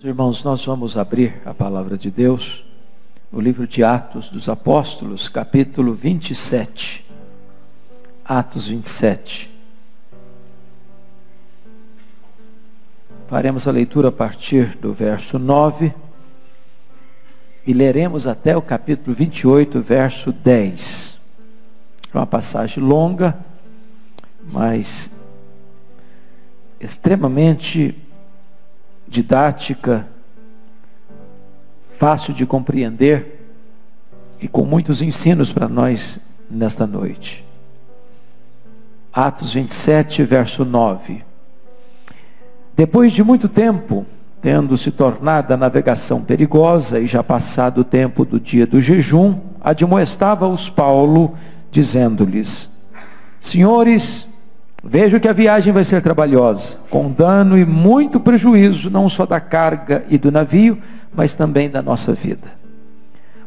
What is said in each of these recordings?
Irmãos, nós vamos abrir a palavra de Deus no livro de Atos dos Apóstolos, capítulo 27. Atos 27. Faremos a leitura a partir do verso 9 e leremos até o capítulo 28, verso 10. É uma passagem longa, mas extremamente didática, fácil de compreender e com muitos ensinos para nós nesta noite. Atos 27, verso 9. Depois de muito tempo, tendo se tornado a navegação perigosa e já passado o tempo do dia do jejum, admoestava-os Paulo, dizendo-lhes: Senhores, vejo que a viagem vai ser trabalhosa, com dano e muito prejuízo, não só da carga e do navio, mas também da nossa vida.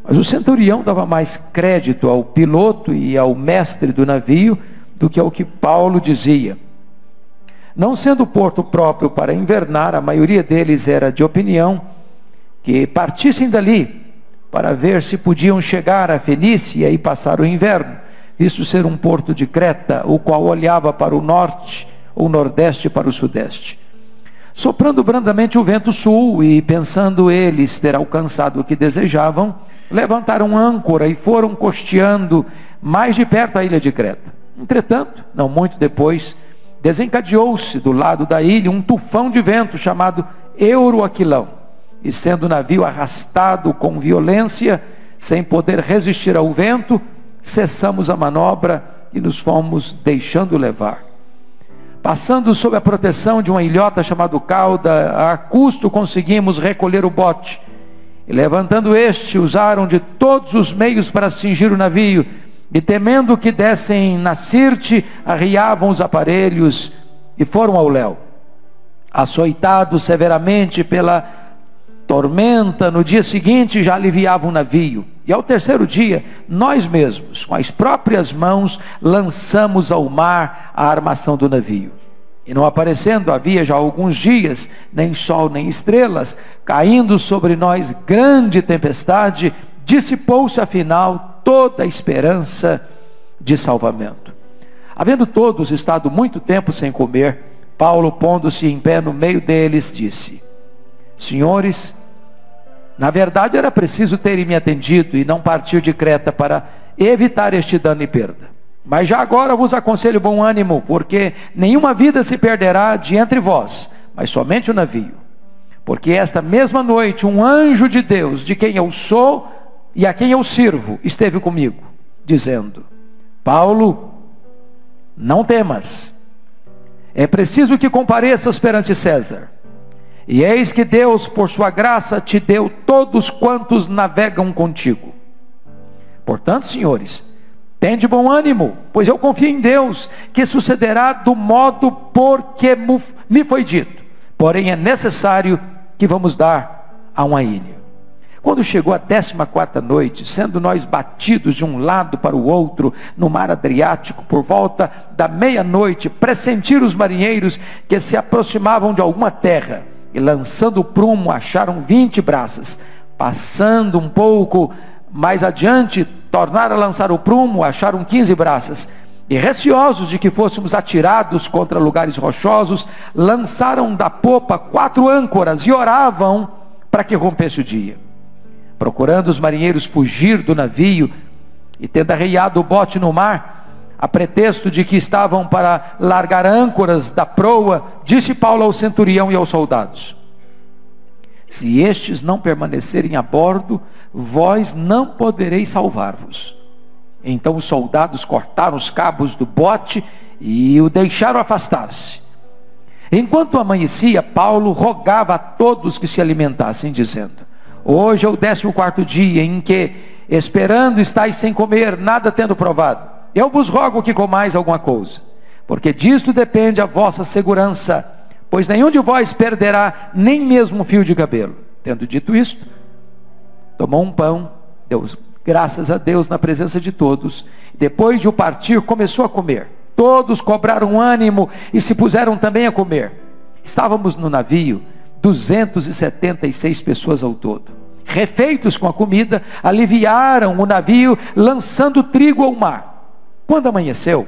Mas o centurião dava mais crédito ao piloto e ao mestre do navio do que ao que Paulo dizia. Não sendo o porto próprio para invernar, a maioria deles era de opinião que partissem dali para ver se podiam chegar a Fenícia e passar o inverno, visto ser um porto de Creta, o qual olhava para o norte ou nordeste para o sudeste. Soprando brandamente o vento sul, e pensando eles ter alcançado o que desejavam, levantaram âncora e foram costeando mais de perto a ilha de Creta. Entretanto, não muito depois, desencadeou-se do lado da ilha um tufão de vento chamado Euroaquilão, e sendo o navio arrastado com violência, sem poder resistir ao vento, cessamos a manobra e nos fomos deixando levar. Passando sob a proteção de uma ilhota chamada Cauda, a custo conseguimos recolher o bote, e levantando este, usaram de todos os meios para cingir o navio, e temendo que dessem na Sirte, arriavam os aparelhos e foram ao léu. Açoitados severamente pela tormenta, no dia seguinte já aliviavam o navio, e ao terceiro dia, nós mesmos, com as próprias mãos, lançamos ao mar a armação do navio. E não aparecendo havia já alguns dias, nem sol nem estrelas, caindo sobre nós grande tempestade, dissipou-se afinal toda a esperança de salvamento. Havendo todos estado muito tempo sem comer, Paulo, pondo-se em pé no meio deles, disse: Senhores, na verdade era preciso terem me atendido e não partir de Creta para evitar este dano e perda. Mas já agora vos aconselho bom ânimo, porque nenhuma vida se perderá de entre vós, mas somente o navio. Porque esta mesma noite um anjo de Deus, de quem eu sou e a quem eu sirvo, esteve comigo, dizendo: Paulo, não temas, é preciso que compareças perante César. E eis que Deus, por sua graça, te deu todos quantos navegam contigo. Portanto, senhores, tende bom ânimo, pois eu confio em Deus, que sucederá do modo por que me foi dito. Porém, é necessário que vamos dar a uma ilha. Quando chegou a 14ª noite, sendo nós batidos de um lado para o outro, no mar Adriático, por volta da meia-noite, pressentiram os marinheiros que se aproximavam de alguma terra, e lançando o prumo, acharam 20 braças. Passando um pouco mais adiante, tornaram a lançar o prumo, acharam 15 braças. E receosos de que fôssemos atirados contra lugares rochosos, lançaram da popa 4 âncoras e oravam para que rompesse o dia. Procurando os marinheiros fugir do navio, e tendo arreiado o bote no mar, a pretexto de que estavam para largar âncoras da proa, disse Paulo ao centurião e aos soldados: Se estes não permanecerem a bordo, vós não podereis salvar-vos. Então os soldados cortaram os cabos do bote e o deixaram afastar-se. Enquanto amanhecia, Paulo rogava a todos que se alimentassem, dizendo: Hoje é o 14º dia em que, esperando, estáis sem comer, nada tendo provado. Eu vos rogo que comais alguma coisa, porque disto depende a vossa segurança, pois nenhum de vós perderá nem mesmo um fio de cabelo. Tendo dito isto, tomou um pão, deu graças a Deus na presença de todos, depois de o partir, começou a comer. Todos cobraram ânimo e se puseram também a comer. Estávamos no navio 276 pessoas ao todo. Refeitos com a comida, aliviaram o navio, lançando trigo ao mar. Quando amanheceu,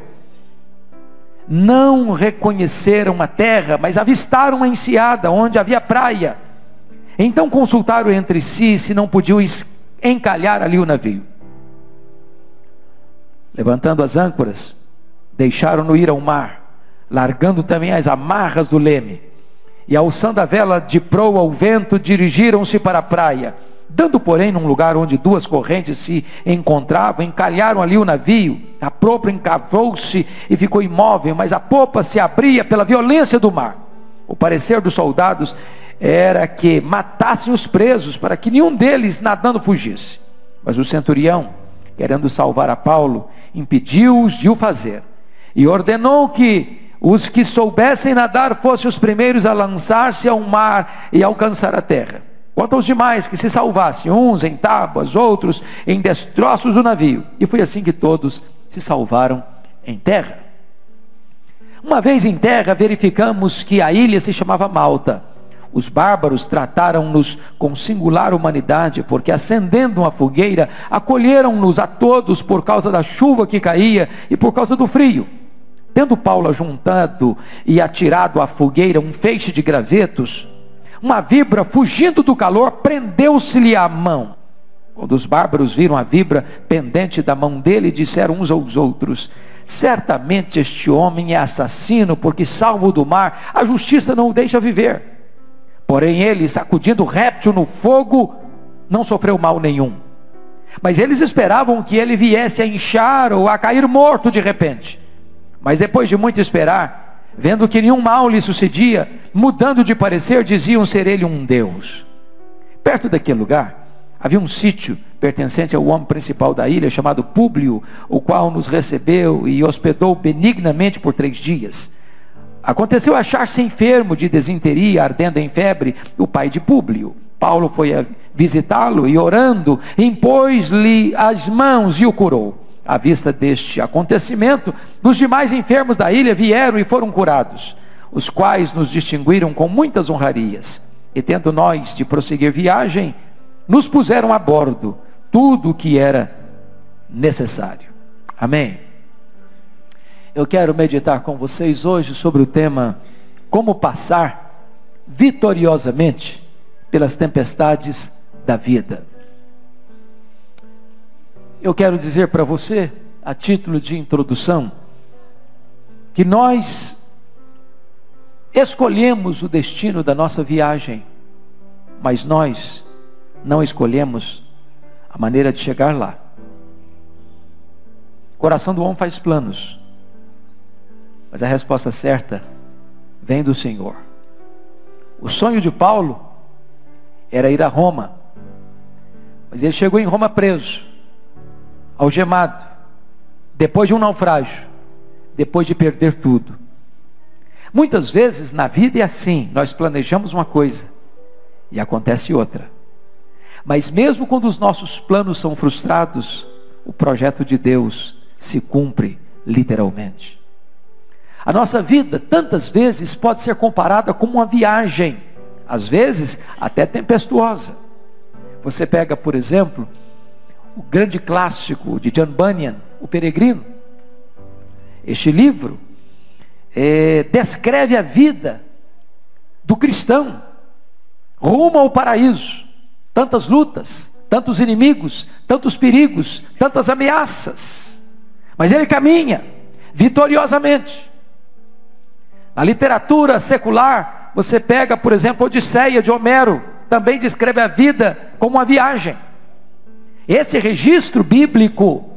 não reconheceram a terra, mas avistaram uma enseada onde havia praia. Então consultaram entre si se não podiam encalhar ali o navio. Levantando as âncoras, deixaram-no ir ao mar, largando também as amarras do leme, e alçando a vela de proa ao vento, dirigiram-se para a praia. Dando, porém, num lugar onde duas correntes se encontravam, encalharam ali o navio. A proa encavou-se e ficou imóvel, mas a popa se abria pela violência do mar. O parecer dos soldados era que matassem os presos, para que nenhum deles nadando fugisse. Mas o centurião, querendo salvar a Paulo, impediu-os de o fazer, e ordenou que os que soubessem nadar fossem os primeiros a lançar-se ao mar e alcançar a terra. Quanto aos demais, que se salvassem, uns em tábuas, outros em destroços do navio. E foi assim que todos se salvaram em terra. Uma vez em terra, verificamos que a ilha se chamava Malta. Os bárbaros trataram-nos com singular humanidade, porque acendendo uma fogueira, acolheram-nos a todos por causa da chuva que caía e por causa do frio. Tendo Paulo ajuntado e atirado à fogueira um feixe de gravetos, uma víbora, fugindo do calor, prendeu-se-lhe à mão. Quando os bárbaros viram a víbora pendente da mão dele, disseram uns aos outros: certamente este homem é assassino, porque salvo do mar, a justiça não o deixa viver. Porém ele, sacudindo o réptil no fogo, não sofreu mal nenhum. Mas eles esperavam que ele viesse a inchar ou a cair morto de repente. Mas depois de muito esperar, vendo que nenhum mal lhe sucedia, mudando de parecer, diziam ser ele um deus. Perto daquele lugar, havia um sítio pertencente ao homem principal da ilha, chamado Públio, o qual nos recebeu e hospedou benignamente por 3 dias. Aconteceu achar-se enfermo de desinteria, ardendo em febre, o pai de Públio. Paulo foi a visitá-lo e, orando, impôs-lhe as mãos e o curou. À vista deste acontecimento, os demais enfermos da ilha vieram e foram curados, os quais nos distinguiram com muitas honrarias. E tendo nós de prosseguir viagem, nos puseram a bordo tudo o que era necessário. Amém. Eu quero meditar com vocês hoje sobre o tema: como passar vitoriosamente pelas tempestades da vida. Eu quero dizer para você, a título de introdução, que nós escolhemos o destino da nossa viagem, mas nós não escolhemos a maneira de chegar lá. O coração do homem faz planos, mas a resposta certa vem do Senhor. O sonho de Paulo era ir a Roma, mas ele chegou em Roma preso, algemado, depois de um naufrágio, depois de perder tudo. Muitas vezes na vida é assim: nós planejamos uma coisa e acontece outra. Mas mesmo quando os nossos planos são frustrados, o projeto de Deus se cumpre literalmente. A nossa vida tantas vezes pode ser comparada como uma viagem, às vezes até tempestuosa. Você pega, por exemplo, o grande clássico de John Bunyan, O Peregrino. Este livro descreve a vida do cristão rumo ao paraíso. Tantas lutas, tantos inimigos, tantos perigos, tantas ameaças, mas ele caminha vitoriosamente. Na literatura secular, você pega, por exemplo, a Odisseia de Homero, também descreve a vida como uma viagem. Esse registro bíblico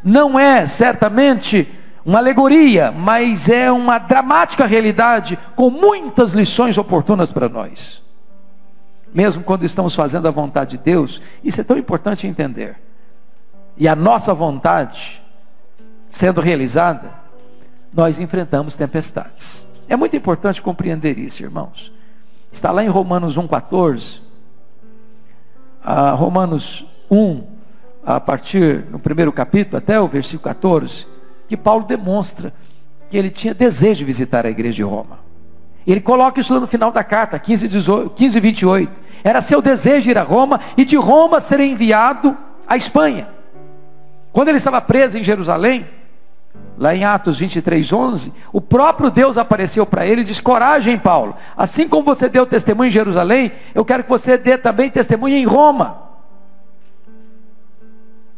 não é certamente uma alegoria, mas é uma dramática realidade com muitas lições oportunas para nós. Mesmo quando estamos fazendo a vontade de Deus, isso é tão importante entender. E a nossa vontade sendo realizada, nós enfrentamos tempestades. É muito importante compreender isso, irmãos. Está lá em Romanos 1,14. Romanos 1, a partir no primeiro capítulo até o versículo 14, que Paulo demonstra que ele tinha desejo de visitar a igreja de Roma. Ele coloca isso lá no final da carta, 15:28. Era seu desejo ir a Roma, e de Roma ser enviado à Espanha. Quando ele estava preso em Jerusalém, lá em Atos 23:11, o próprio Deus apareceu para ele e disse: coragem, Paulo, assim como você deu testemunho em Jerusalém, eu quero que você dê também testemunho em Roma.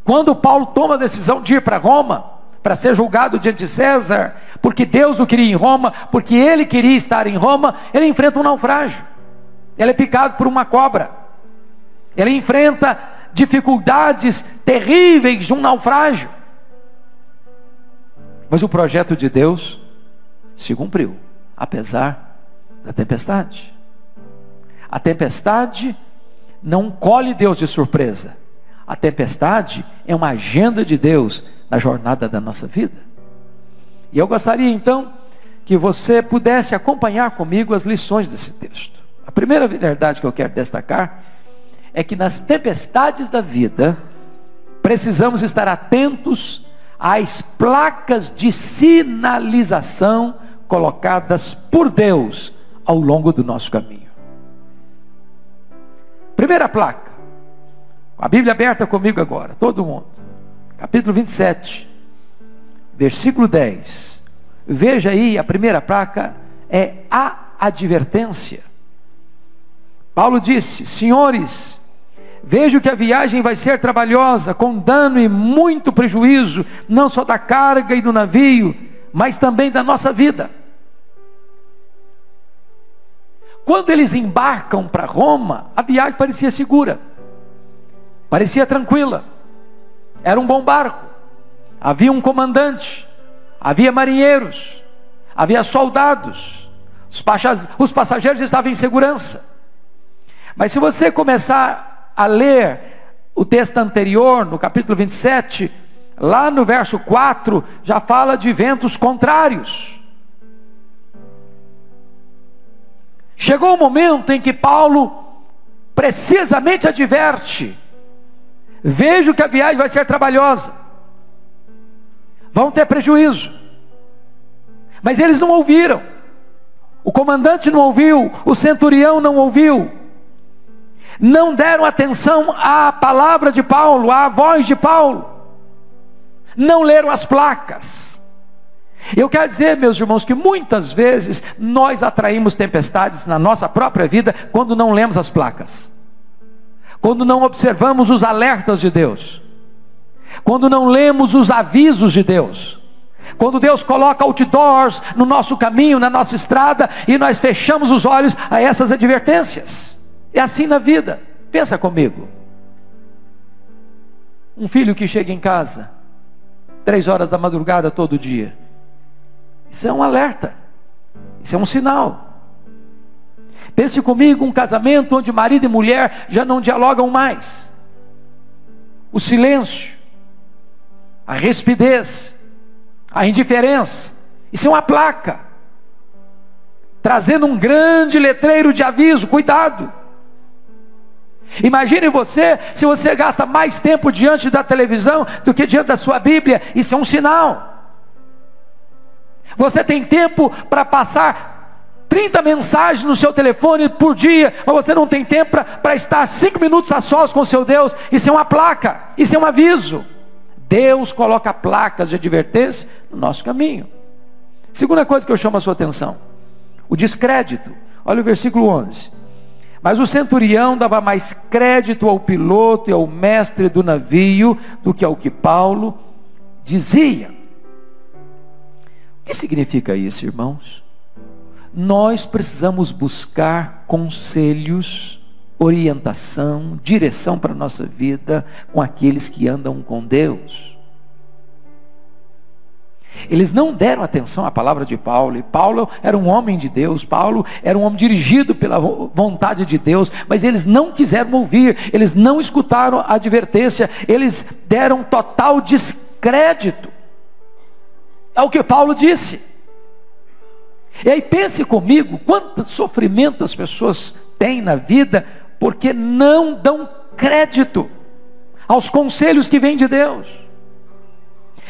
Quando Paulo toma a decisão de ir para Roma, para ser julgado diante de César, porque Deus o queria em Roma, porque ele queria estar em Roma, ele enfrenta um naufrágio. Ele é picado por uma cobra. Ele enfrenta dificuldades terríveis de um naufrágio. Mas o projeto de Deus se cumpriu, apesar da tempestade. A tempestade não colhe Deus de surpresa. A tempestade é uma agenda de Deus na jornada da nossa vida. E eu gostaria então que você pudesse acompanhar comigo as lições desse texto. A primeira verdade que eu quero destacar é que nas tempestades da vida precisamos estar atentos às placas de sinalização colocadas por Deus ao longo do nosso caminho. Primeira placa, a Bíblia aberta comigo agora, todo mundo, capítulo 27, versículo 10. Veja aí, a primeira placa é a advertência. Paulo disse: senhores, vejo que a viagem vai ser trabalhosa, com dano e muito prejuízo, não só da carga e do navio, mas também da nossa vida. Quando eles embarcam para Roma, a viagem parecia segura, parecia tranquila, era um bom barco, havia um comandante, havia marinheiros, havia soldados, os passageiros estavam em segurança. Mas se você começar a ler o texto anterior, no capítulo 27, lá no verso 4, já fala de ventos contrários. Chegou o momento em que Paulo precisamente adverte: vejo que a viagem vai ser trabalhosa, vão ter prejuízo. Mas eles não ouviram, o comandante não ouviu, o centurião não ouviu, não deram atenção à palavra de Paulo, à voz de Paulo, não leram as placas. Eu quero dizer, meus irmãos, que muitas vezes nós atraímos tempestades na nossa própria vida quando não lemos as placas, quando não observamos os alertas de Deus, quando não lemos os avisos de Deus, quando Deus coloca outdoors no nosso caminho, na nossa estrada, e nós fechamos os olhos a essas advertências. É assim na vida. Pensa comigo, um filho que chega em casa 3 horas da madrugada todo dia, isso é um alerta, isso é um sinal. Pense comigo, um casamento onde marido e mulher já não dialogam mais, o silêncio, a rispidez, a indiferença, isso é uma placa trazendo um grande letreiro de aviso: cuidado. Imagine você, se você gasta mais tempo diante da televisão do que diante da sua Bíblia, isso é um sinal. Você tem tempo para passar 30 mensagens no seu telefone por dia, mas você não tem tempo para estar 5 minutos a sós com o seu Deus. Isso é uma placa, isso é um aviso. Deus coloca placas de advertência no nosso caminho. Segunda coisa que eu chamo a sua atenção: o descrédito. Olha o versículo 11. Mas o centurião dava mais crédito ao piloto e ao mestre do navio do que ao que Paulo dizia. O que significa isso, irmãos? Nós precisamos buscar conselhos, orientação, direção para a nossa vida com aqueles que andam com Deus. Eles não deram atenção à palavra de Paulo, e Paulo era um homem de Deus, Paulo era um homem dirigido pela vontade de Deus, mas eles não quiseram ouvir, eles não escutaram a advertência, eles deram total descrédito ao que Paulo disse. E aí pense comigo, quanto sofrimento as pessoas têm na vida, porque não dão crédito aos conselhos que vêm de Deus.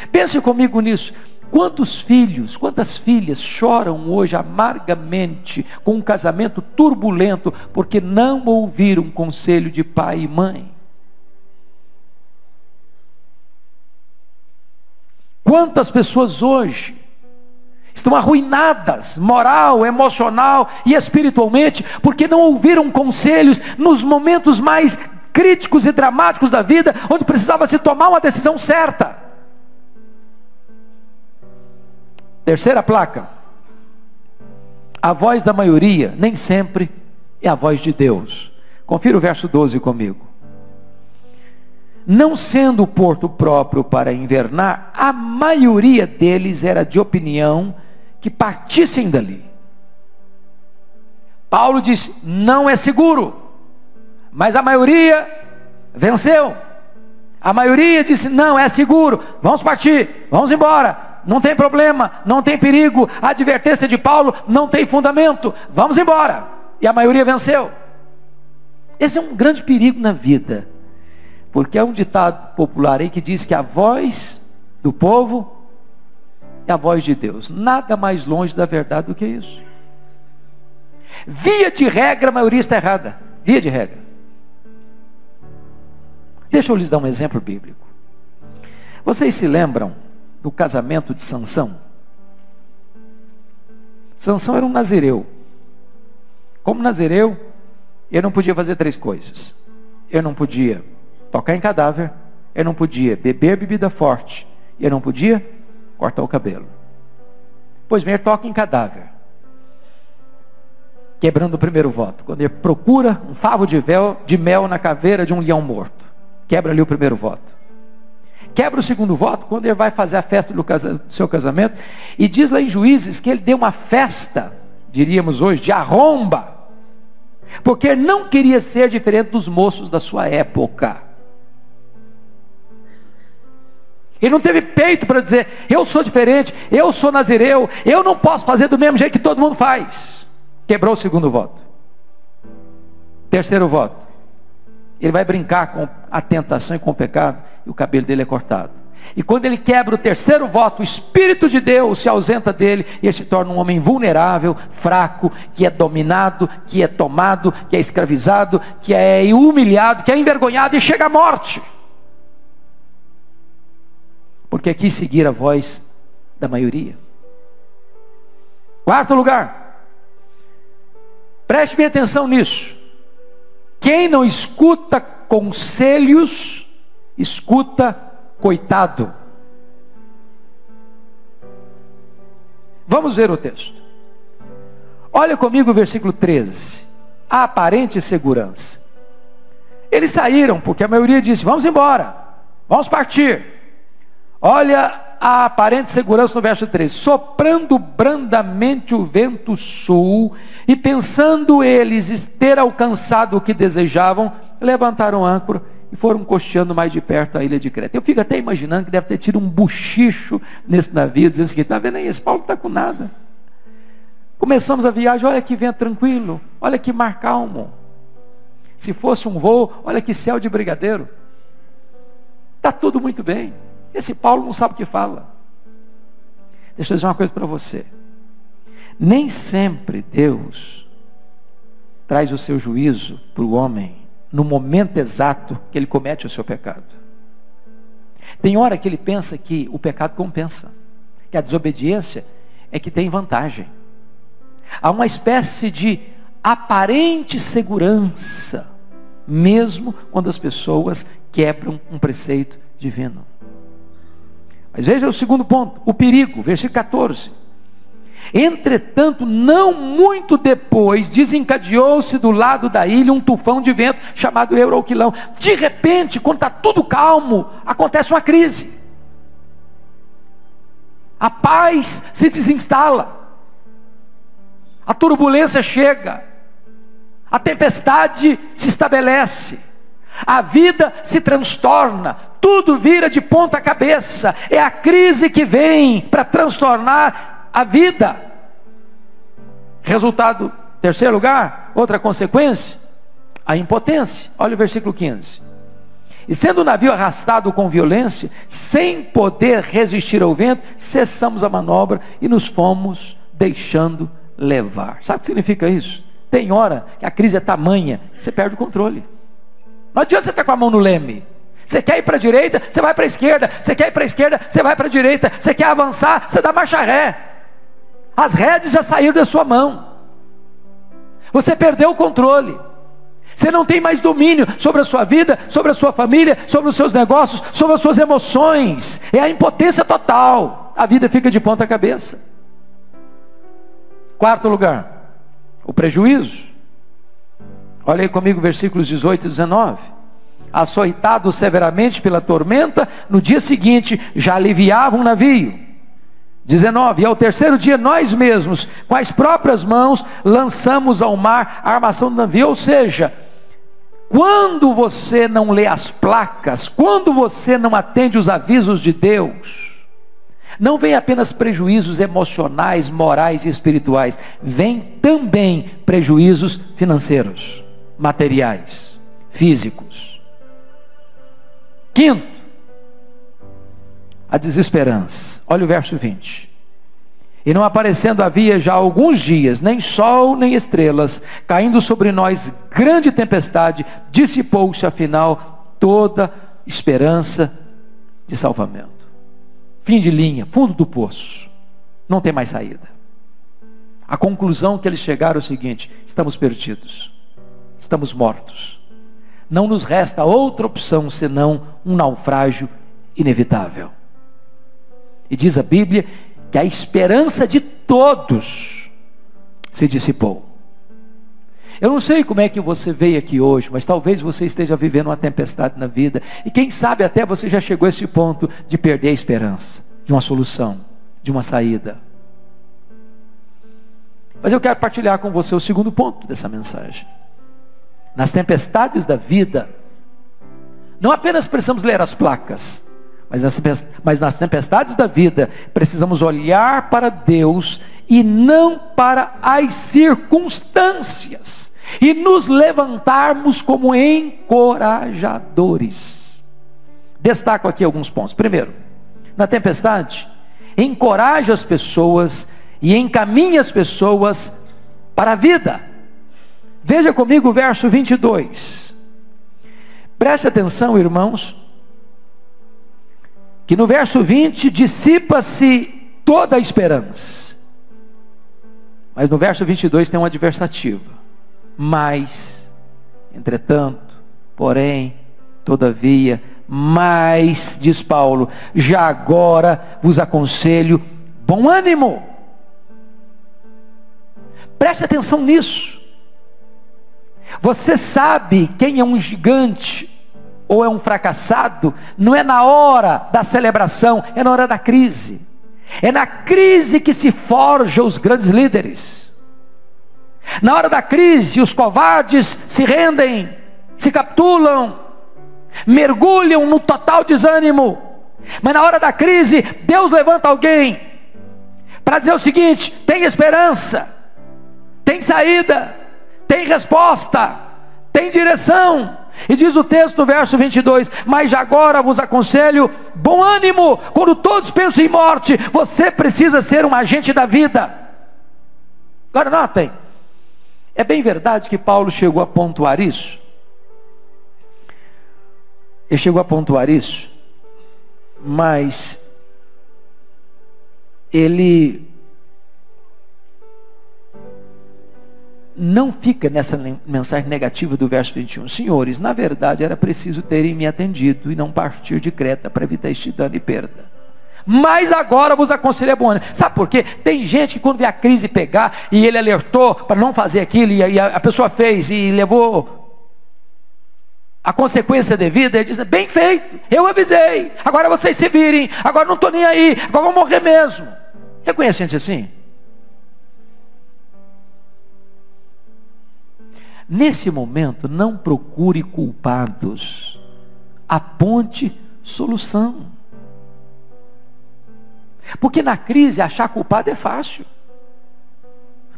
Pense comigo nisso. quantos filhos, quantas filhas choram hoje amargamente com um casamento turbulento porque não ouviram conselho de pai e mãe? Quantas pessoas hoje estão arruinadas, moral, emocional e espiritualmente, porque não ouviram conselhos nos momentos mais críticos e dramáticos da vida, onde precisava se tomar uma decisão certa. Terceira placa: a voz da maioria nem sempre é a voz de Deus. Confira o verso 12 comigo. Não sendo o porto próprio para invernar, a maioria deles era de opinião que partissem dali. Paulo disse: não é seguro, mas a maioria venceu. A maioria disse: não é seguro, vamos partir, vamos embora, não tem problema, não tem perigo, a advertência de Paulo não tem fundamento, vamos embora. E a maioria venceu. Esse é um grande perigo na vida, porque é um ditado popular aí que diz que a voz do povo é a voz de Deus. Nada mais longe da verdade do que isso. Via de regra, a maioria está errada. Via de regra. Deixa eu lhes dar um exemplo bíblico. Vocês se lembram do casamento de Sansão? Sansão era um nazireu. Como nazireu, ele não podia fazer 3 coisas. Ele não podia tocar em cadáver, ele não podia beber bebida forte, ele não podia cortar o cabelo. Pois bem, ele toca em cadáver, quebrando o primeiro voto. Quando ele procura um favo de mel na caveira de um leão morto, quebra ali o primeiro voto. Quebra o segundo voto quando ele vai fazer a festa do seu casamento, e diz lá em Juízes que ele deu uma festa, diríamos hoje, de arromba, porque ele não queria ser diferente dos moços da sua época. Ele não teve peito para dizer: eu sou diferente, eu sou nazireu, eu não posso fazer do mesmo jeito que todo mundo faz. Quebrou o segundo voto. Terceiro voto: ele vai brincar com a tentação e com o pecado, e o cabelo dele é cortado. E quando ele quebra o terceiro voto, o Espírito de Deus se ausenta dele, e ele se torna um homem vulnerável, fraco, que é dominado, que é tomado, que é escravizado, que é humilhado, que é envergonhado, e chega à morte, porque quis seguir a voz da maioria. Quarto lugar, preste bem atenção nisso: quem não escuta conselhos, escuta coitado. Vamos ver o texto. Olha comigo o versículo 13. A aparente segurança. Eles saíram porque a maioria disse: vamos embora, vamos partir. Olha a aparente segurança no verso 13. Soprando brandamente o vento sul, e pensando eles ter alcançado o que desejavam, levantaram âncora e foram costeando mais de perto a ilha de Creta. Eu fico até imaginando que deve ter tido um buchicho nesse navio, dizendo assim: está vendo aí, esse Paulo não está com nada. Começamos a viagem, olha que vento tranquilo, olha que mar calmo. Se fosse um voo, olha que céu de brigadeiro. Está tudo muito bem. Esse Paulo não sabe o que fala. Deixa eu dizer uma coisa para você: nem sempre Deus traz o seu juízo para o homem no momento exato que ele comete o seu pecado. Tem hora que ele pensa que o pecado compensa, que a desobediência é que tem vantagem. Há uma espécie de aparente segurança, mesmo quando as pessoas quebram um preceito divino. Mas veja o segundo ponto, o perigo, versículo 14. Entretanto, não muito depois, desencadeou-se do lado da ilha um tufão de vento chamado Euroquilão. De repente, quando está tudo calmo, acontece uma crise. A paz se desinstala, a turbulência chega, a tempestade se estabelece, a vida se transtorna, tudo vira de ponta cabeça. É a crise que vem para transtornar a vida. Resultado, terceiro lugar, outra consequência, a impotência. Olha o versículo 15. E sendo o navio arrastado com violência, sem poder resistir ao vento, cessamos a manobra e nos fomos deixando levar. Sabe o que significa isso? Tem hora que a crise é tamanha que você perde o controle. Não adianta você estar com a mão no leme. Você quer ir para a direita, você vai para a esquerda. Você quer ir para a esquerda, você vai para a direita. Você quer avançar, você dá marcha ré. As rédeas já saíram da sua mão. Você perdeu o controle. Você não tem mais domínio sobre a sua vida, sobre a sua família, sobre os seus negócios, sobre as suas emoções. É a impotência total. A vida fica de ponta cabeça. Quarto lugar, o prejuízo. Olha aí comigo versículos 18 e 19. Açoitados severamente pela tormenta, no dia seguinte já aliviavam o navio. 19, e ao terceiro dia nós mesmos, com as próprias mãos, lançamos ao mar a armação do navio. Ou seja, quando você não lê as placas, quando você não atende os avisos de Deus, não vem apenas prejuízos emocionais, morais e espirituais, vem também prejuízos financeiros, materiais, físicos. Quinto, a desesperança. Olha o verso 20. E não aparecendo havia já alguns dias, nem sol nem estrelas, caindo sobre nós grande tempestade, dissipou-se afinal toda esperança de salvamento. Fim de linha, fundo do poço, não tem mais saída. A conclusão que eles chegaram é o seguinte: estamos perdidos, estamos mortos, não nos resta outra opção senão um naufrágio inevitável. E diz a Bíblia que a esperança de todos se dissipou. Eu não sei como é que você veio aqui hoje, mas talvez você esteja vivendo uma tempestade na vida, e quem sabe até você já chegou a esse ponto de perder a esperança de uma solução, de uma saída. Mas eu quero partilhar com você o segundo ponto dessa mensagem. Nas tempestades da vida, não apenas precisamos ler as placas, mas nas tempestades da vida, precisamos olhar para Deus e não para as circunstâncias, e nos levantarmos como encorajadores. Destaco aqui alguns pontos. Primeiro, na tempestade, encoraje as pessoas e encaminhe as pessoas para a vida. Veja comigo o verso 22. Preste atenção, irmãos, que no verso 20 dissipa-se toda a esperança, mas no verso 22 tem uma adversativa: mas, entretanto, porém, todavia, mas, diz Paulo, já agora vos aconselho bom ânimo. Preste atenção nisso. Você sabe quem é um gigante ou é um fracassado? Não é na hora da celebração, é na hora da crise. É na crise que se forja os grandes líderes. Na hora da crise, os covardes se rendem, se capitulam, mergulham no total desânimo. Mas na hora da crise, Deus levanta alguém para dizer o seguinte: tem esperança, tem saída, tem resposta, tem direção. E diz o texto no verso 22, mas já agora vos aconselho bom ânimo. Quando todos pensam em morte, você precisa ser um agente da vida. Agora notem, é bem verdade que Paulo chegou a pontuar isso. Ele chegou a pontuar isso, mas ele não fica nessa mensagem negativa do verso 21. Senhores, na verdade era preciso terem me atendido e não partir de Creta para evitar este dano e perda. Mas agora vos aconselho bom ânimo. Sabe por quê? Tem gente que quando vê a crise pegar e ele alertou para não fazer aquilo, e a pessoa fez e levou a consequência devida, ele diz: bem feito, eu avisei, agora vocês se virem, agora não estou nem aí, agora vou morrer mesmo. Você conhece gente assim? Nesse momento, não procure culpados, aponte solução. Porque na crise achar culpado é fácil.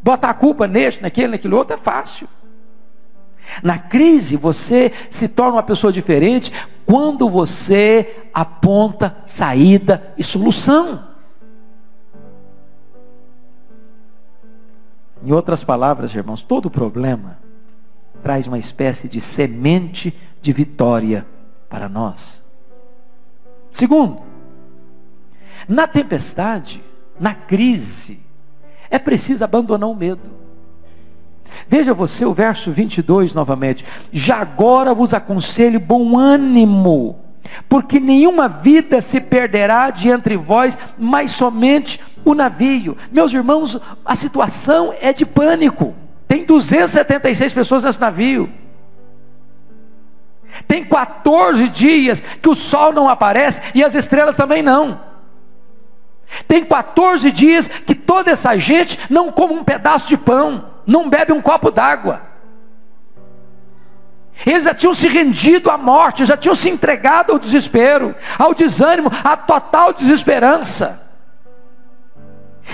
Botar a culpa neste, naquele outro é fácil. Na crise, você se torna uma pessoa diferente quando você aponta saída e solução. Em outras palavras, irmãos, todo problema traz uma espécie de semente de vitória para nós. Segundo, na tempestade, na crise, é preciso abandonar o medo. Veja você o verso 22 novamente. Já agora vos aconselho bom ânimo, porque nenhuma vida se perderá de entre vós, mas somente o navio. Meus irmãos, a situação é de pânico. Tem 276 pessoas nesse navio. Tem 14 dias que o sol não aparece e as estrelas também não. Tem 14 dias que toda essa gente não come um pedaço de pão, não bebe um copo d'água. Eles já tinham se rendido à morte, já tinham se entregado ao desespero, ao desânimo, à total desesperança.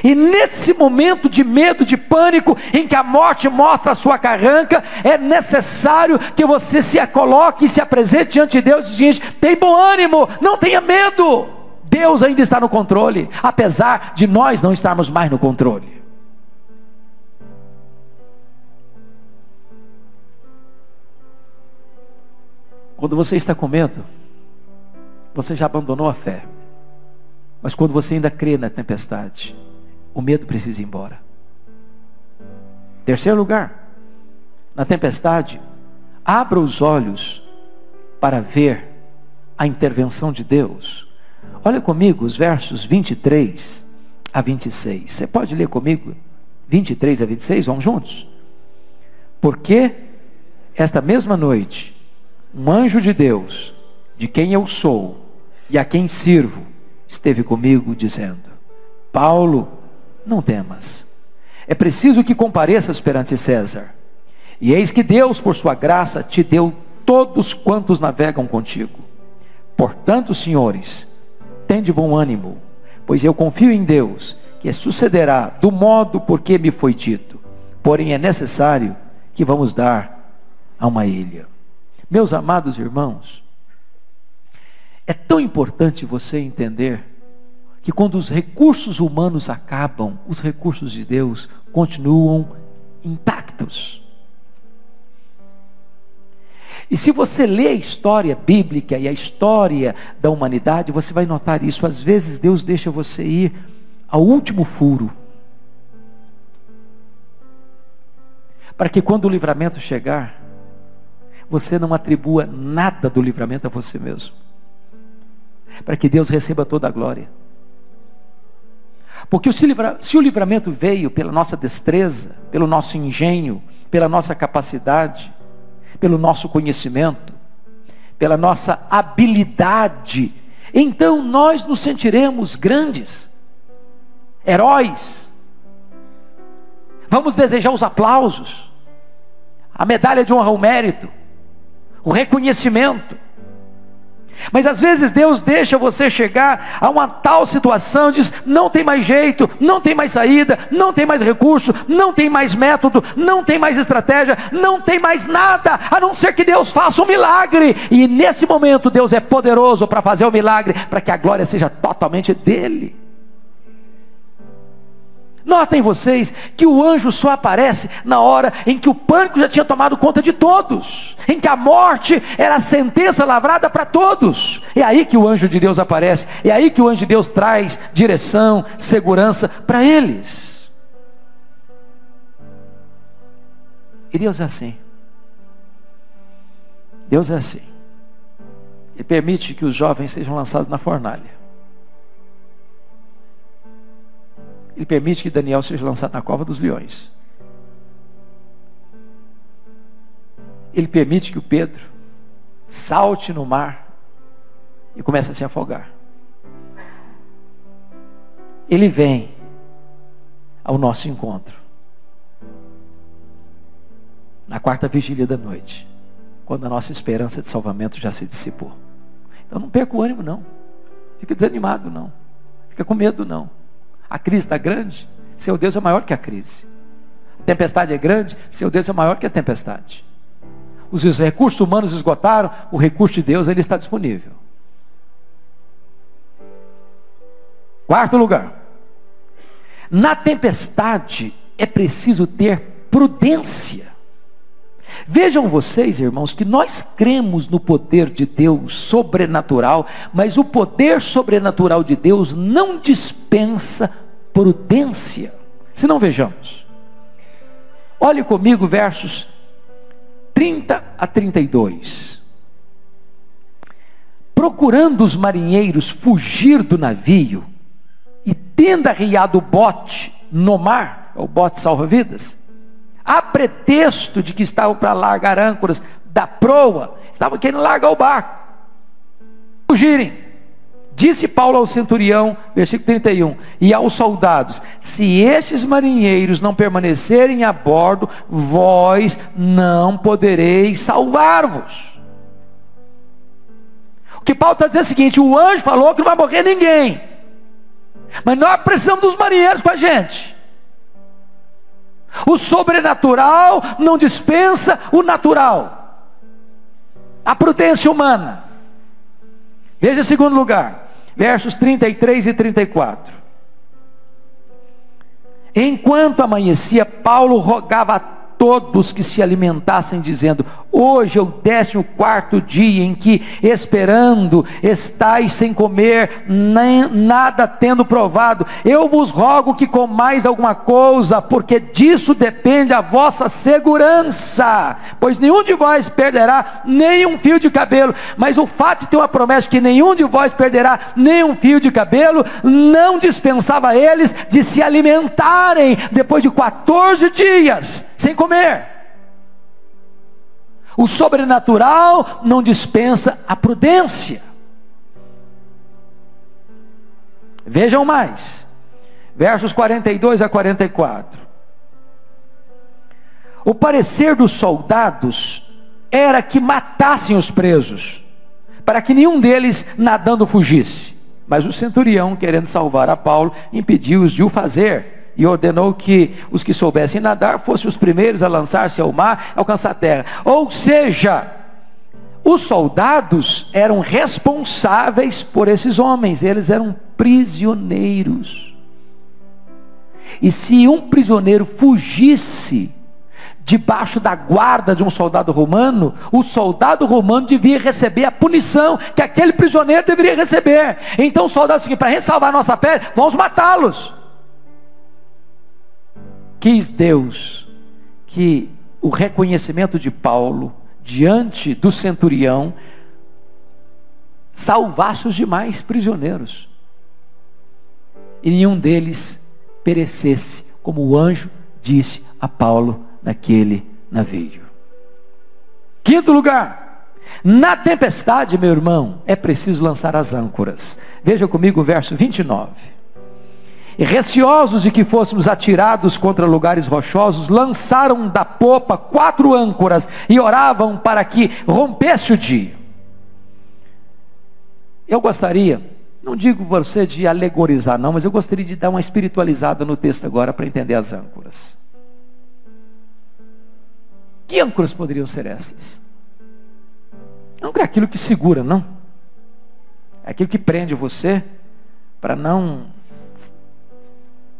E nesse momento de medo, de pânico, em que a morte mostra a sua carranca, é necessário que você se coloque e se apresente diante de Deus e diz: tem bom ânimo, não tenha medo, Deus ainda está no controle, apesar de nós não estarmos mais no controle. Quando você está com medo, você já abandonou a fé. Mas quando você ainda crê na tempestade, o medo precisa ir embora. Terceiro lugar, na tempestade, abra os olhos para ver a intervenção de Deus. Olha comigo os versos 23 a 26. Você pode ler comigo 23 a 26? Vamos juntos? Porque esta mesma noite, um anjo de Deus, de quem eu sou e a quem sirvo, esteve comigo dizendo: Paulo, não temas, é preciso que compareças perante César, e eis que Deus, por sua graça, te deu todos quantos navegam contigo. Portanto, senhores, tende bom ânimo, pois eu confio em Deus, que sucederá do modo por que me foi dito. Porém é necessário que vamos dar a uma ilha. Meus amados irmãos, é tão importante você entender que quando os recursos humanos acabam, os recursos de Deus continuam intactos. E se você lê a história bíblica e a história da humanidade, você vai notar isso. Às vezes Deus deixa você ir ao último furo, para que quando o livramento chegar, você não atribua nada do livramento a você mesmo, para que Deus receba toda a glória. Porque se o livramento veio pela nossa destreza, pelo nosso engenho, pela nossa capacidade, pelo nosso conhecimento, pela nossa habilidade, então nós nos sentiremos grandes, heróis. Vamos desejar os aplausos, a medalha de honra ao mérito, o reconhecimento. Mas às vezes Deus deixa você chegar a uma tal situação, diz: não tem mais jeito, não tem mais saída, não tem mais recurso, não tem mais método, não tem mais estratégia, não tem mais nada, a não ser que Deus faça um milagre. E nesse momento Deus é poderoso para fazer o milagre, para que a glória seja totalmente dele. Notem vocês que o anjo só aparece na hora em que o pânico já tinha tomado conta de todos, em que a morte era a sentença lavrada para todos. É aí que o anjo de Deus aparece, é aí que o anjo de Deus traz direção, segurança para eles. E Deus é assim. Deus é assim. Ele permite que os jovens sejam lançados na fornalha. Ele permite que Daniel seja lançado na cova dos leões. Ele permite que o Pedro salte no mar e comece a se afogar. Ele vem ao nosso encontro na quarta vigília da noite, quando a nossa esperança de salvamento já se dissipou. Então não perca o ânimo não, fica desanimado não, fica com medo não. A crise está grande, seu Deus é maior que a crise. A tempestade é grande, seu Deus é maior que a tempestade. os recursos humanos esgotaram, o recurso de Deus, ele está disponível. Quarto lugar, na tempestade é preciso ter prudência. Vejam vocês, irmãos, que nós cremos no poder de Deus sobrenatural, mas o poder sobrenatural de Deus não dispensa prudência. Se não, vejamos. Olhe comigo versos 30 a 32. Procurando os marinheiros fugir do navio, e tendo arriado o bote no mar, o bote salva-vidas, a pretexto de que estavam para largar âncoras da proa, estavam querendo largar o barco, fugirem. Disse Paulo ao centurião, versículo 31, e aos soldados: se estes marinheiros não permanecerem a bordo, vós não podereis salvar-vos. O que Paulo está dizendo é o seguinte: o anjo falou que não vai morrer ninguém, mas nós precisamos dos marinheiros com a gente. O sobrenatural não dispensa o natural, a prudência humana. Veja em segundo lugar, versos 33 e 34. Enquanto amanhecia, Paulo rogava a todos que se alimentassem, dizendo: hoje é o 14º dia em que, esperando, estáis sem comer, nem nada tendo provado. Eu vos rogo que comais alguma coisa, porque disso depende a vossa segurança, pois nenhum de vós perderá nem um fio de cabelo. Mas o fato de ter uma promessa que nenhum de vós perderá nem um fio de cabelo, não dispensava eles de se alimentarem depois de 14 dias sem comer. O sobrenatural não dispensa a prudência. Vejam mais, versos 42 a 44. O parecer dos soldados era que matassem os presos, para que nenhum deles nadando fugisse. Mas o centurião, querendo salvar a Paulo, impediu-os de o fazer, e ordenou que os que soubessem nadar fossem os primeiros a lançar-se ao mar, alcançar a terra. Ou seja, os soldados eram responsáveis por esses homens, eles eram prisioneiros. E se um prisioneiro fugisse debaixo da guarda de um soldado romano, o soldado romano devia receber a punição que aquele prisioneiro deveria receber. Então o soldado disse: para a gente salvar a nossa pele, vamos matá-los. Quis Deus que o reconhecimento de Paulo diante do centurião salvasse os demais prisioneiros, e nenhum deles perecesse, como o anjo disse a Paulo naquele navio. Quinto lugar, na tempestade, meu irmão, é preciso lançar as âncoras. Veja comigo o verso 29. E receosos de que fôssemos atirados contra lugares rochosos, lançaram da popa 4 âncoras e oravam para que rompesse o dia. Eu gostaria, não digo você de alegorizar não, mas eu gostaria de dar uma espiritualizada no texto agora para entender as âncoras. Que âncoras poderiam ser essas? Âncora é aquilo que segura, não? É aquilo que prende você para não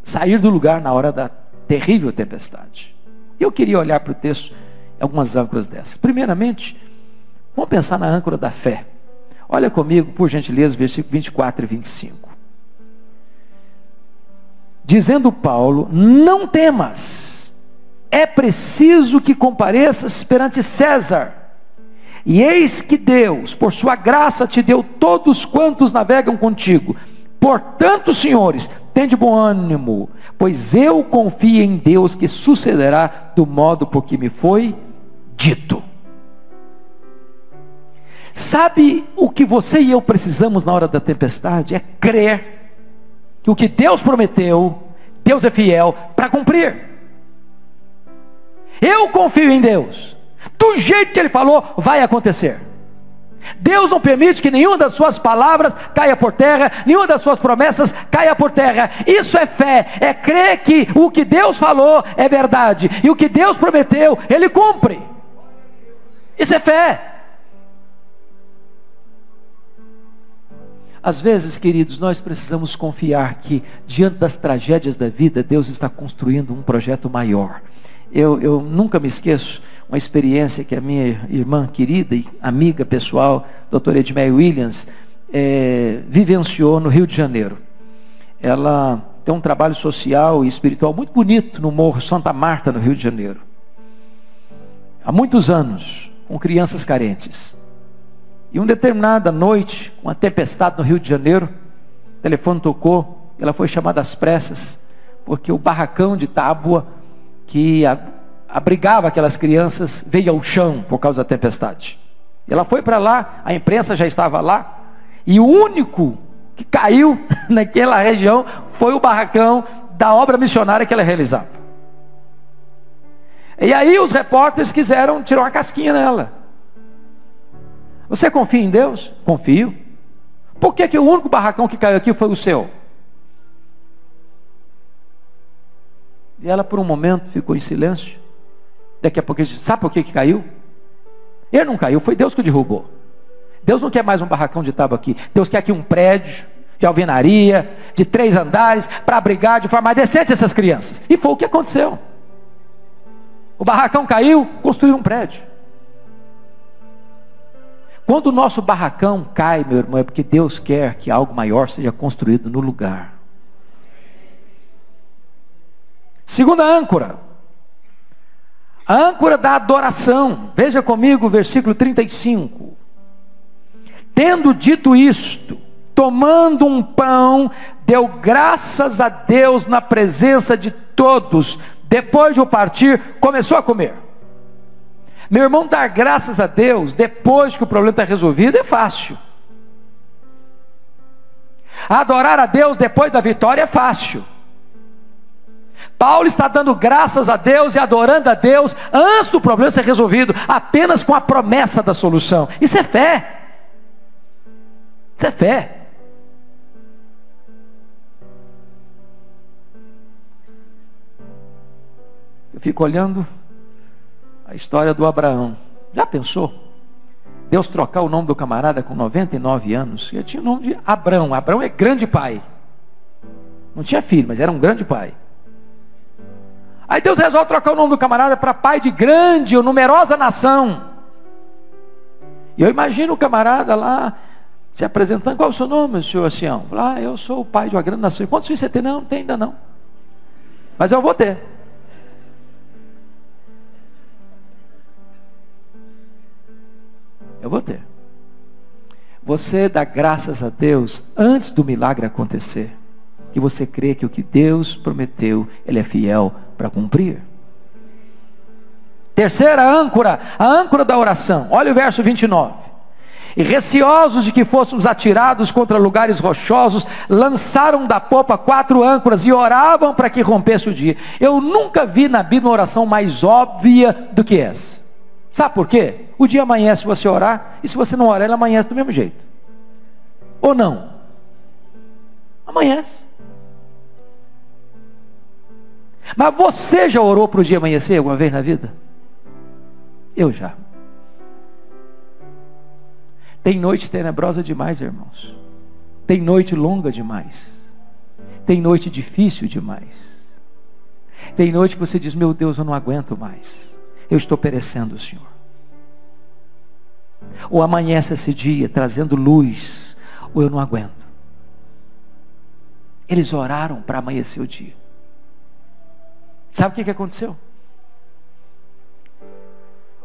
sair do lugar na hora da terrível tempestade. Eu queria olhar para o texto, algumas âncoras dessas. Primeiramente, vamos pensar na âncora da fé. Olha comigo, por gentileza, versículo 24 e 25. Dizendo Paulo: não temas, é preciso que compareças perante César. E eis que Deus, por sua graça, te deu todos quantos navegam contigo. Portanto, senhores, tende bom ânimo, pois eu confio em Deus que sucederá do modo por que me foi dito. Sabe o que você e eu precisamos na hora da tempestade? É crer que o que Deus prometeu, Deus é fiel para cumprir. Eu confio em Deus, do jeito que Ele falou, vai acontecer. Deus não permite que nenhuma das suas palavras caia por terra, nenhuma das suas promessas caia por terra. Isso é fé, é crer que o que Deus falou é verdade, e o que Deus prometeu, Ele cumpre. Isso é fé. Às vezes, queridos, nós precisamos confiar que, diante das tragédias da vida, Deus está construindo um projeto maior. Eu nunca me esqueço uma experiência que a minha irmã querida e amiga pessoal, doutora Edmeia Williams, vivenciou no Rio de Janeiro. Ela tem um trabalho social e espiritual muito bonito no Morro Santa Marta, no Rio de Janeiro. Há muitos anos, com crianças carentes. E uma determinada noite, uma tempestade no Rio de Janeiro, o telefone tocou, ela foi chamada às pressas, porque o barracão de tábua que abrigava aquelas crianças veio ao chão por causa da tempestade. Ela foi para lá, a imprensa já estava lá, e o único que caiu naquela região foi o barracão da obra missionária que ela realizava. E aí os repórteres quiseram tirar uma casquinha nela. Você confia em Deus? Confio. Por que o único barracão que caiu aqui foi o seu? E ela por um momento ficou em silêncio. Daqui a pouco disse, sabe por que caiu? Ele não caiu, foi Deus que o derrubou. Deus não quer mais um barracão de tábua aqui. Deus quer aqui um prédio de alvenaria, de 3 andares, para abrigar de forma mais decente essas crianças. E foi o que aconteceu. O barracão caiu, construiu um prédio. Quando o nosso barracão cai, meu irmão, é porque Deus quer que algo maior seja construído no lugar. Segunda âncora. A âncora da adoração. Veja comigo o versículo 35. Tendo dito isto, tomando um pão, deu graças a Deus na presença de todos. Depois de o partir, começou a comer. Meu irmão, dar graças a Deus depois que o problema está resolvido é fácil. Adorar a Deus depois da vitória é fácil. Paulo está dando graças a Deus e adorando a Deus antes do problema ser resolvido, apenas com a promessa da solução. Isso é fé. Isso é fé. Eu fico olhando a história do Abraão. Já pensou? Deus trocar o nome do camarada com 99 anos. Ele tinha o nome de Abrão. Abrão é grande pai. Não tinha filho, mas era um grande pai. Aí Deus resolve trocar o nome do camarada para pai de grande ou numerosa nação. E eu imagino o camarada lá se apresentando. Qual é o seu nome, senhor Sião? Eu sou o pai de uma grande nação. Quantos filhos você tem? Não tem ainda não. Mas eu vou ter. Eu vou ter. Você dá graças a Deus antes do milagre acontecer, que você crê que o que Deus prometeu, Ele é fiel para cumprir. Terceira âncora, a âncora da oração. Olha o verso 29. E receosos de que fôssemos atirados contra lugares rochosos, lançaram da popa 4 âncoras e oravam para que rompesse o dia. Eu nunca vi na Bíblia uma oração mais óbvia do que essa. Sabe por quê? O dia amanhece se você orar, e se você não orar, ele amanhece do mesmo jeito. Ou não? Amanhece. Mas você já orou para o dia amanhecer alguma vez na vida? Eu já. Tem noite tenebrosa demais, irmãos. Tem noite longa demais. Tem noite difícil demais. Tem noite que você diz, meu Deus, eu não aguento mais. Eu estou perecendo, Senhor. Ou amanhece esse dia trazendo luz, ou eu não aguento. Eles oraram para amanhecer o dia. Sabe o que aconteceu?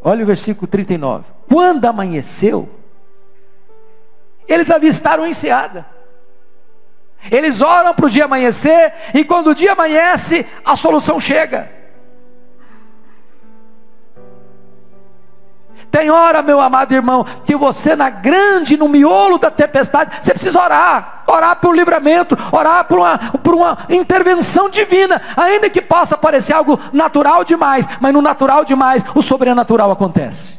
Olha o versículo 39. Quando amanheceu, eles avistaram a enseada. Eles oram para o dia amanhecer, e quando o dia amanhece, a solução chega. Tem hora, meu amado irmão, que você no miolo da tempestade, você precisa orar por livramento, orar por uma intervenção divina, ainda que possa parecer algo natural demais, mas no natural demais, o sobrenatural acontece.